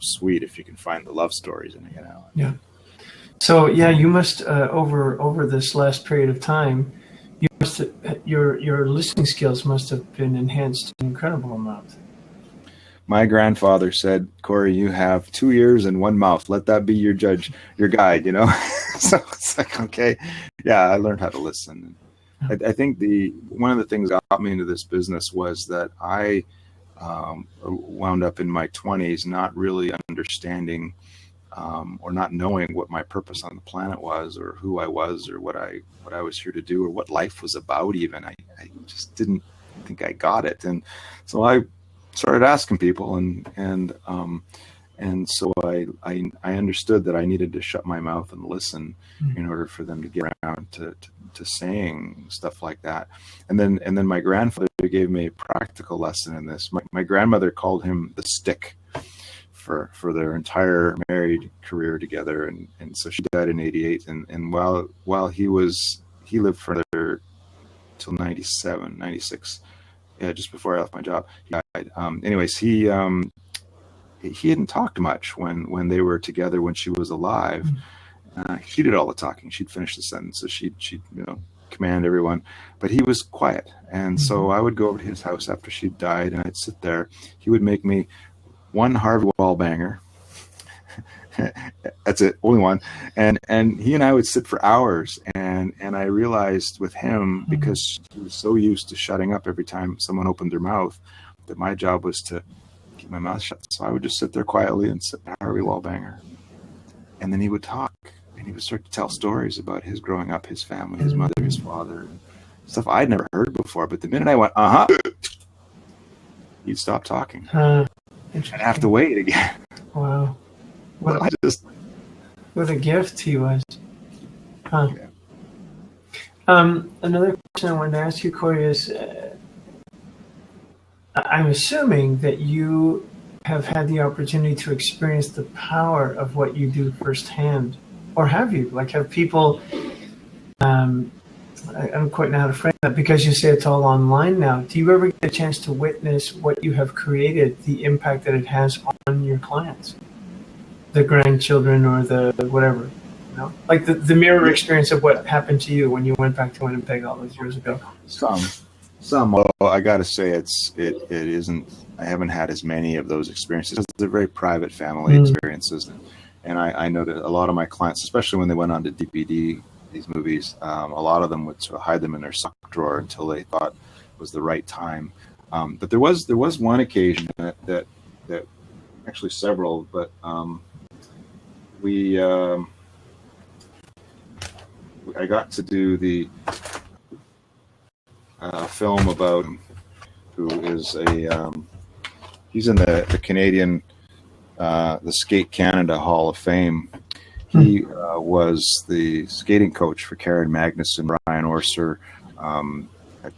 Speaker 2: sweet if you can find the love stories in it,
Speaker 1: Yeah. So you must over this last period of time, your listening skills must have been enhanced an incredible amount.
Speaker 2: My grandfather said, "Cory, you have 2 ears and 1 mouth. Let that be your guide." So it's like, okay, yeah, I learned how to listen. I think one of the things that got me into this business was that I wound up in my 20s not really understanding or not knowing what my purpose on the planet was, or who I was, or what I was here to do, or what life was about. Even I just didn't think I got it, and so I started asking people, and so I understood that I needed to shut my mouth and listen in order for them to get around to saying stuff like that. And then my grandfather gave me a practical lesson in this. My grandmother called him the stick for their entire married career together, and so she died in '88, and while he lived further till 97, 96. Yeah, just before I left my job, he died. Anyways, he hadn't talked much when they were together when she was alive. She did all the talking. She'd finish the sentence, so she'd command everyone, but he was quiet. And so I would go over to his house after she'd died, and I'd sit there. He would make me one Harvey wall banger. That's it, only one. And he and I would sit for hours, and I realized with him, because he was so used to shutting up every time someone opened their mouth, that my job was to keep my mouth shut. So I would just sit there quietly and sit Harvey Wallbanger. And then he would talk, and he would start to tell stories about his growing up, his family, his mother, his father, stuff I'd never heard before. But the minute I went, he'd stop talking. I'd have to wait again.
Speaker 1: Wow. What a gift he was. Huh. Yeah. Another question I wanted to ask you, Cory, is I'm assuming that you have had the opportunity to experience the power of what you do firsthand. Or have you? Like, have people, I don't quite know how to frame that, because you say it's all online now. Do you ever get a chance to witness what you have created, the impact that it has on your clients? The grandchildren or the whatever, like the mirror experience of what happened to you when you went back to Winnipeg all those years ago.
Speaker 2: Some. Well, I got to say it isn't. I haven't had as many of those experiences. They're very private family experiences, and I know that a lot of my clients, especially when they went on to DVD these movies, a lot of them would sort of hide them in their sock drawer until they thought it was the right time. But there was one occasion that actually several, but. I got to do the film about who is he's in the Canadian, the Skate Canada Hall of Fame. He was the skating coach for Karen Magnuson, Ryan Orser,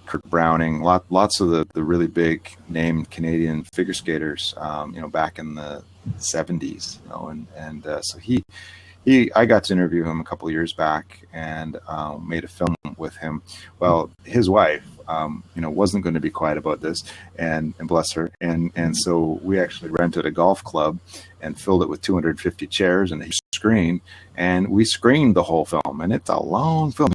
Speaker 2: Kurt Browning, lots of the really big named Canadian figure skaters, back in the 70s, so I got to interview him a couple of years back, and made a film with him. Well, his wife, wasn't going to be quiet about this, and bless her, and so we actually rented a golf club and filled it with 250 chairs and a screen, and we screened the whole film. And it's a long film.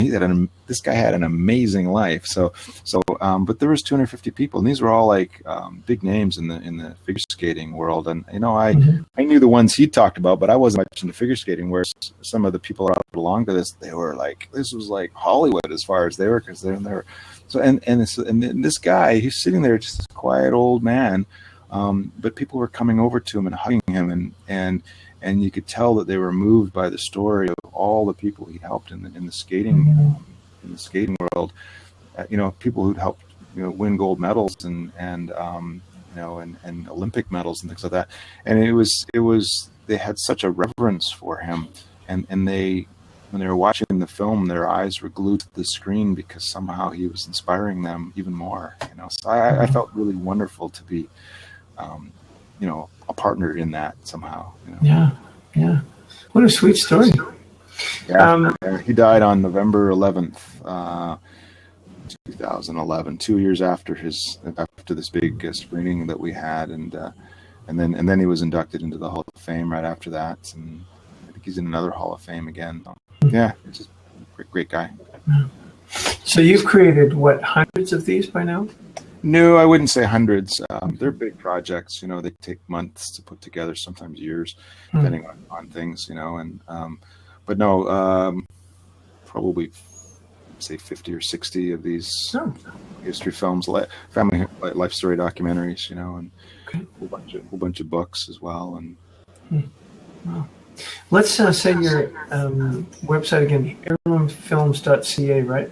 Speaker 2: This guy had an amazing life. But there was 250 people, and these were all like big names in the figure skating world. And I knew the ones he talked about, but I wasn't much into figure skating. Whereas some of the people that belonged to this, they were like, this was like Hollywood as far as they were, because they were. So and this guy, he's sitting there, just this quiet old man, but people were coming over to him and hugging him, and you could tell that they were moved by the story of all the people he helped in the skating in the skating world. People who'd helped win gold medals and Olympic medals and things like that. And it was they had such a reverence for him, and they. When they were watching the film, their eyes were glued to the screen because somehow he was inspiring them even more. So I felt really wonderful to be a partner in that somehow.
Speaker 1: Yeah, yeah. What a sweet story.
Speaker 2: Yeah, he died on November 11th, 2011, 2 years after this big screening that we had, and then he was inducted into the Hall of Fame right after that, and I think he's in another Hall of Fame again. So, yeah, it's just a great guy.
Speaker 1: So you've created what, hundreds of these by now?
Speaker 2: No, I wouldn't say hundreds. They're big projects. They take months to put together, sometimes years, depending on things. But no, probably say 50 or 60 of these history films, family life story documentaries, and a whole bunch of books as well. And
Speaker 1: wow. Let's say your website again, heirloomfilms.ca, right?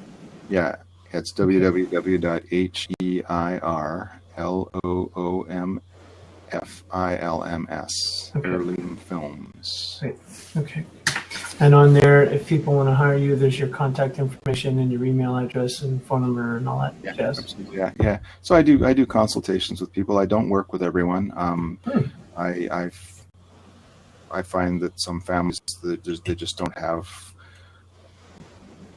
Speaker 2: Yeah, it's www.heirloomfilms, Heirloom Films.
Speaker 1: Right. Okay. And on there, if people want to hire you, there's your contact information and your email address and phone number and all that jazz.
Speaker 2: Absolutely. Yeah. So I do consultations with people. I don't work with everyone. I find that some families they just don't have.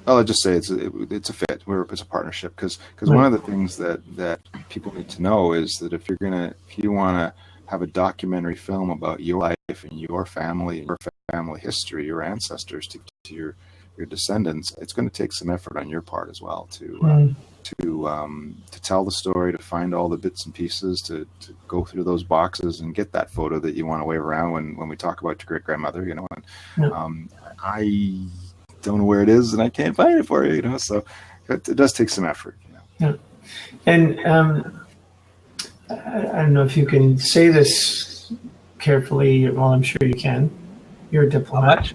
Speaker 2: I'll just say it's a fit. It's a partnership because one of the things that people need to know is that if you want to have a documentary film about your life and your family and your family history, your ancestors to your descendants, it's going to take some effort on your part as well to tell the story, to find all the bits and pieces, to go through those boxes and get that photo that you want to wave around when we talk about your great grandmother. I don't know where it is and I can't find it for you. So it does take some effort.
Speaker 1: Yeah, and I don't know if you can say this carefully. Well, I'm sure you can. You're a diplomat.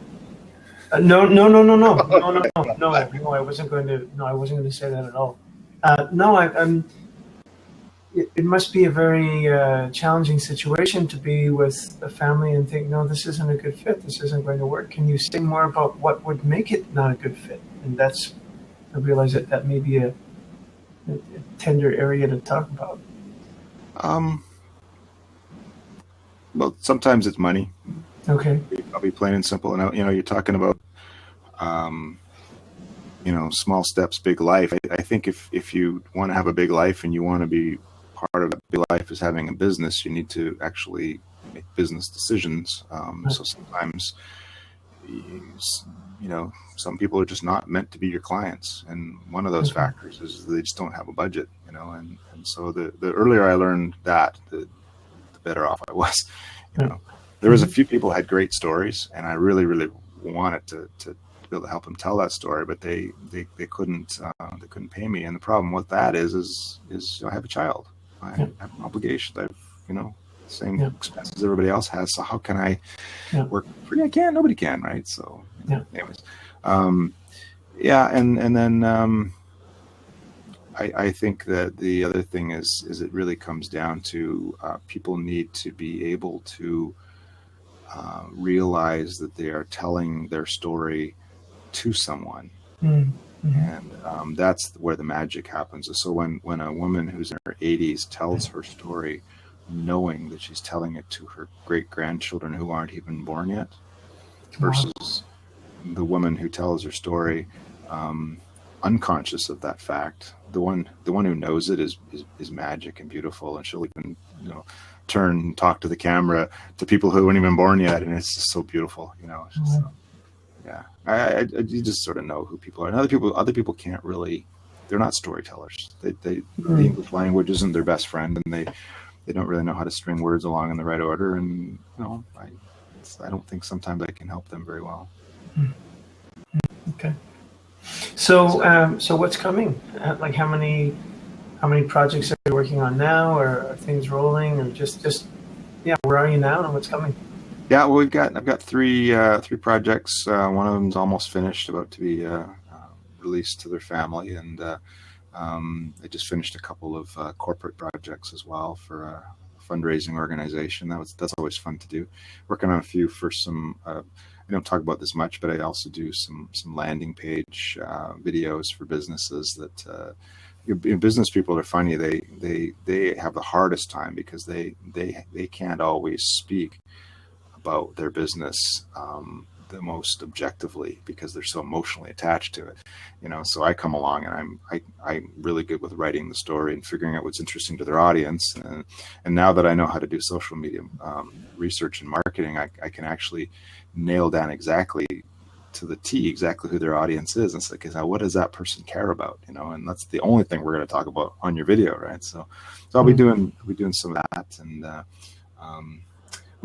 Speaker 1: No. I wasn't going to say that at all. It must be a very challenging situation to be with a family and think, no, this isn't a good fit. This isn't going to work. Can you say more about what would make it not a good fit? And I realize that may be a tender area to talk about.
Speaker 2: Well, sometimes it's money.
Speaker 1: Okay.
Speaker 2: I'll be plain and simple. And you're talking about, small steps, big life. I think if you want to have a big life and you want to be part of a big life is having a business, you need to actually make business decisions. So sometimes, some people are just not meant to be your clients, and one of those factors is they just don't have a budget. And so the earlier I learned that, the better off I was. There was a few people who had great stories, and I really, really wanted to be able to help them tell that story, but they couldn't pay me. And the problem with that is I have a child. I have an obligation. I've same expenses everybody else has. So how can I work free? I can't. Nobody can, right? So anyways, and then I think that the other thing is it really comes down to people need to be able to realize that they are telling their story to someone. And that's where the magic happens. So when a woman who's in her 80s tells her story, knowing that she's telling it to her great-grandchildren who aren't even born yet, versus the woman who tells her story unconscious of that fact, the one who knows it is magic and beautiful, and she'll even turn and talk to the camera to people who aren't even born yet, and it's just so beautiful. It's just, you just sort of know who people are. And other people can't really. They're not storytellers. The English language isn't their best friend, and they don't really know how to string words along in the right order. And I don't think sometimes I can help them very well.
Speaker 1: Okay. So what's coming? Like how many projects are you working on now, or are things rolling, or just where are you now and what's coming?
Speaker 2: Yeah, well, I've got three projects. One of them's almost finished, about to be released to their family, and I just finished a couple of corporate projects as well for a fundraising organization. That's always fun to do. Working on a few for some. I don't talk about this much, but I also do some landing page videos for businesses that business people are funny. They have the hardest time because they can't always speak about their business the most objectively because they're so emotionally attached to it, so I come along and I'm really good with writing the story and figuring out what's interesting to their audience, and now that I know how to do social media research and marketing, I can actually nail down exactly to the T exactly who their audience is. And it's like, what does that person care about, and that's the only thing we're going to talk about on your video, right? So I'll be doing some of that. And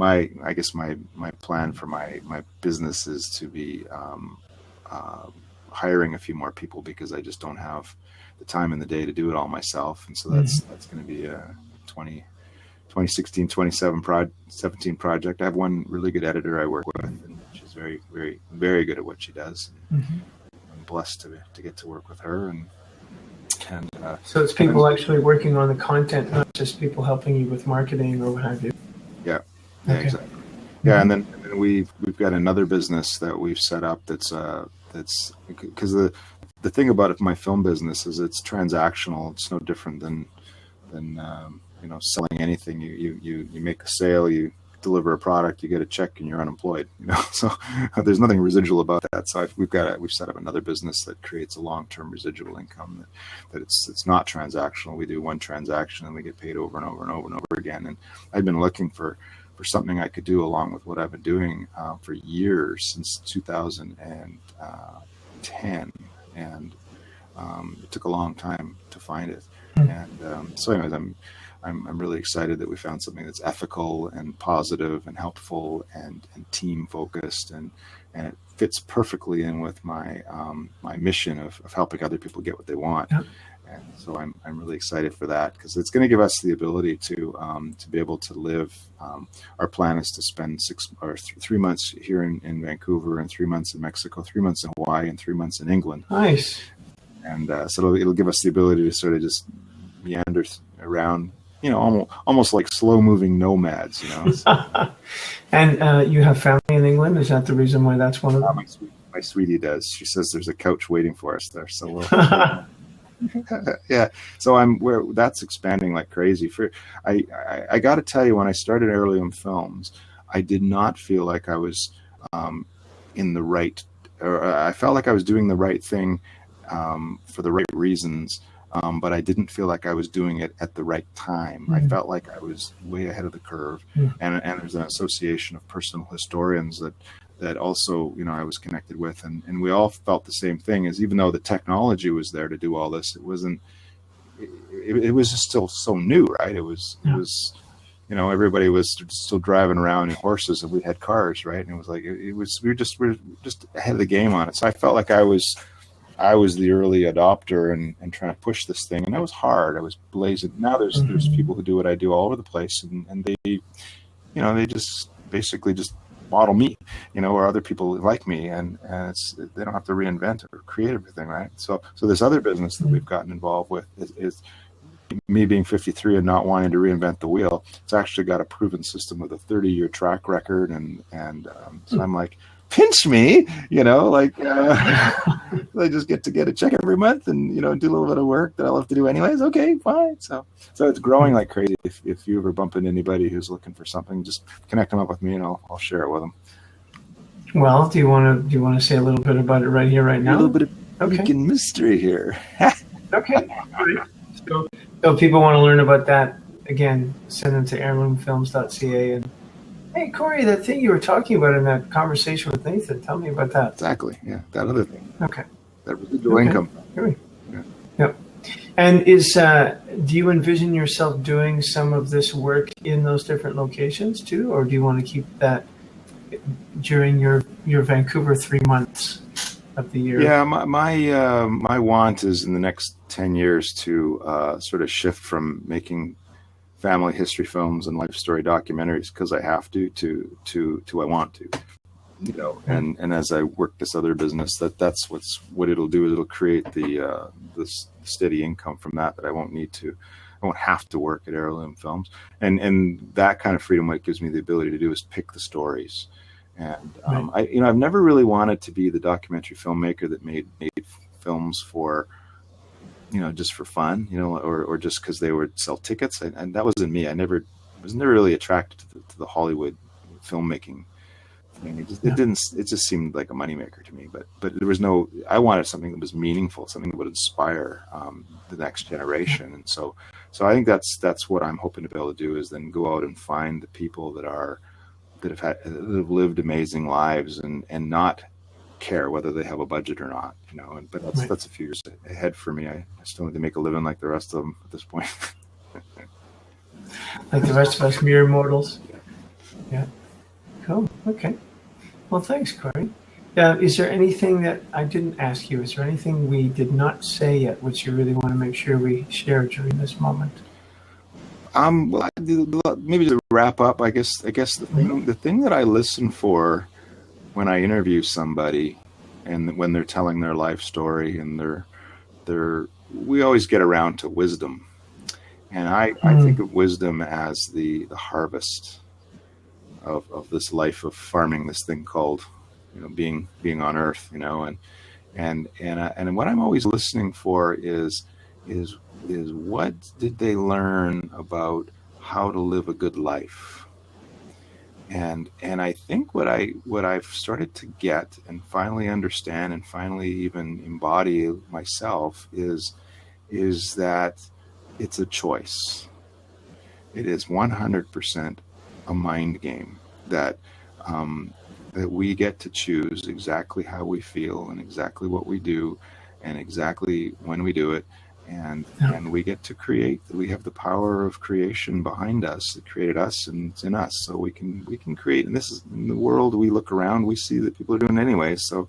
Speaker 2: I guess my plan for my business is to be hiring a few more people because I just don't have the time in the day to do it all myself. And so that's going to be a 2016, 2017 project. I have one really good editor I work with, and she's very, very, very good at what she does. I'm blessed to get to work with her. And
Speaker 1: so it's people actually working on the content, not just people helping you with marketing or what have you.
Speaker 2: Yeah,
Speaker 1: Okay.
Speaker 2: exactly. Yeah, and then we've got another business that we've set up that's because the thing about my film business is it's transactional. It's no different than selling anything. You make a sale, you deliver a product, you get a check, and you're unemployed. So there's nothing residual about that. So we've set up another business that creates a long-term residual income that it's not transactional. We do one transaction and we get paid over and over and over and over again. And I've been looking for something I could do along with what I've been doing for years, since 2010, and it took a long time to find it. And so anyways, I'm really excited that we found something that's ethical and positive and helpful and team focused, and it fits perfectly in with my my mission of helping other people get what they want. Yep. And so I'm really excited for that, because it's going to give us the ability to be able to live. Our plan is to spend 3 months here in Vancouver, and 3 months in Mexico, 3 months in Hawaii, and 3 months in England.
Speaker 1: Nice.
Speaker 2: And so it'll give us the ability to sort of just meander around, almost like slow-moving nomads,
Speaker 1: And you have family in England? Is that the reason why that's one of them?
Speaker 2: My sweetie does. She says there's a couch waiting for us there. So we'll yeah. So that's expanding like crazy. I got to tell you, when I started Heirloom Films, I did not feel like I was in the right, or I felt like I was doing the right thing for the right reasons. But I didn't feel like I was doing it at the right time. I felt like I was way ahead of the curve. And there's an association of personal historians that also, I was connected with. And we all felt the same thing, is even though the technology was there to do all this, it wasn't, it was just still so new, right? It was, everybody was still driving around in horses and we had cars, right? And it was like, we were just ahead of the game on it. So I felt like I was the early adopter and trying to push this thing, and that was hard. I was blazing. Now there's people who do what I do all over the place, and they just basically just model me, or other people like me, and they don't have to reinvent or create everything, right? So this other business that we've gotten involved with is me being 53 and not wanting to reinvent the wheel. It's actually got a proven system with a 30-year track record, and so I'm like, pinch me, I just get a check every month and, do a little bit of work that I'll have to do anyways. Okay, fine. So it's growing like crazy. If you ever bump into anybody who's looking for something, just connect them up with me and I'll share it with them.
Speaker 1: Well, do you want to say a little bit about it right here, right now?
Speaker 2: A little bit of freaking mystery here.
Speaker 1: Okay. So if people want to learn about that, again, send them to heirloomfilms.ca. And hey, Cory, that thing you were talking about in that conversation with Nathan, tell me about that.
Speaker 2: Exactly. Yeah, that other thing.
Speaker 1: Okay.
Speaker 2: That residual income.
Speaker 1: Yeah. Yep. And do you envision yourself doing some of this work in those different locations too, or do you want to keep that during your Vancouver 3 months of the year?
Speaker 2: Yeah, my want is in the next 10 years to sort of shift from making family history films and life story documentaries because I have to I want to, and as I work this other business, that's what it'll do is it'll create the steady income from that I won't have to work at Heirloom Films, and that kind of freedom, what it gives me the ability to do is pick the stories. And I've never really wanted to be the documentary filmmaker that made films for just for fun, or just because they would sell tickets. And that wasn't me. I was never really attracted to the Hollywood filmmaking thing. It just seemed like a moneymaker to me. But there was I wanted something that was meaningful, something that would inspire the next generation. And so I think that's what I'm hoping to be able to do, is then go out and find the people that have lived amazing lives and not care whether they have a budget or not, but that's a few years ahead for me. I still need to make a living like the rest of them at this point.
Speaker 1: Like the rest of us mere mortals. Yeah. Cool. Okay. Well, thanks, Cory. Is there anything that I didn't ask you? Is there anything we did not say yet which you really want to make sure we share during this moment?
Speaker 2: Well, maybe to wrap up, I guess the thing that I listen for when I interview somebody, and when they're telling their life story, and we always get around to wisdom, and I think of wisdom as the harvest of this life of farming, this thing called being on Earth, and what I'm always listening for is what did they learn about how to live a good life. And I think what I've started to get and finally understand and finally even embody myself is that it's a choice. It is 100% a mind game, that we get to choose exactly how we feel and exactly what we do and exactly when we do it. And we get to create. We have the power of creation behind us. It created us, and it's in us. So we can create. And this is in the world. We look around, we see that people are doing it anyway. So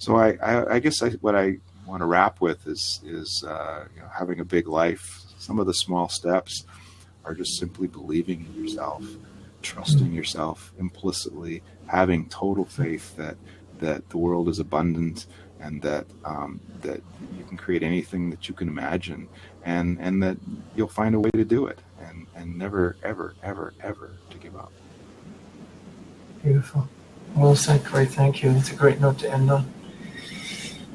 Speaker 2: I guess what I want to wrap with is having a big life. Some of the small steps are just simply believing in yourself, trusting yourself implicitly, having total faith that the world is abundant, and that you can create anything that you can imagine, and that you'll find a way to do it, and never, ever, ever, ever to give up.
Speaker 1: Beautiful. Well said, Cory. Thank you. It's a great note to end on.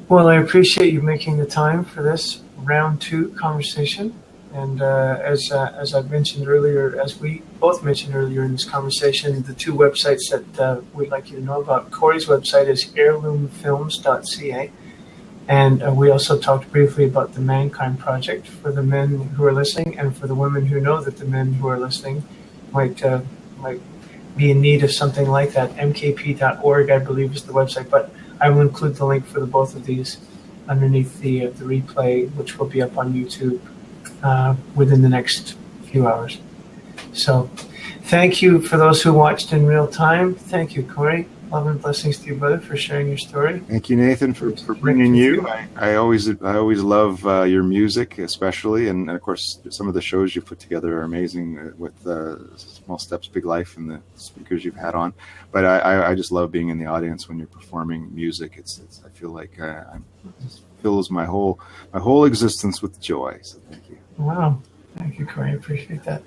Speaker 1: Well, I appreciate you making the time for this round 2 conversation. And as I've mentioned earlier, as we both mentioned earlier in this conversation, the 2 websites that we'd like you to know about. Cory's website is heirloomfilms.ca. And we also talked briefly about the Mankind Project for the men who are listening, and for the women who know that the men who are listening might be in need of something like that. mkp.org, I believe, is the website. But I will include the link for the both of these underneath the replay, which will be up on YouTube within the next few hours. So thank you for those who watched in real time. Thank you, Cory. Love and blessings to you, brother, for sharing your story.
Speaker 2: Thank you, Nathan, for bringing you. I always love your music, especially, and of course some of the shows you've put together are amazing with Small Steps, Big Life, and the speakers you've had on. But I just love being in the audience when you're performing music. I feel like it fills my whole existence with joy. So thank you.
Speaker 1: Wow. Thank you, Cory. I appreciate that.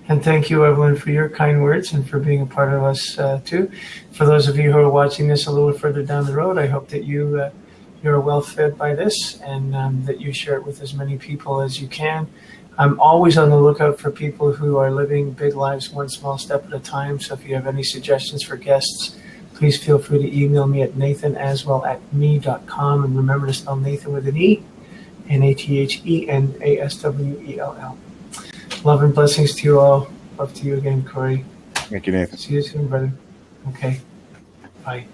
Speaker 1: And thank you, Evelyn, for your kind words and for being a part of us, too. For those of you who are watching this a little further down the road, I hope that you're well fed by this, and that you share it with as many people as you can. I'm always on the lookout for people who are living big lives one small step at a time. So if you have any suggestions for guests, please feel free to email me at nathanaswell@me.com. And remember to spell Nathan with an E, NATHENASWELL. Love and blessings to you all. Love to you again, Cory.
Speaker 2: Thank you, Nathan.
Speaker 1: See you soon, brother. Okay. Bye.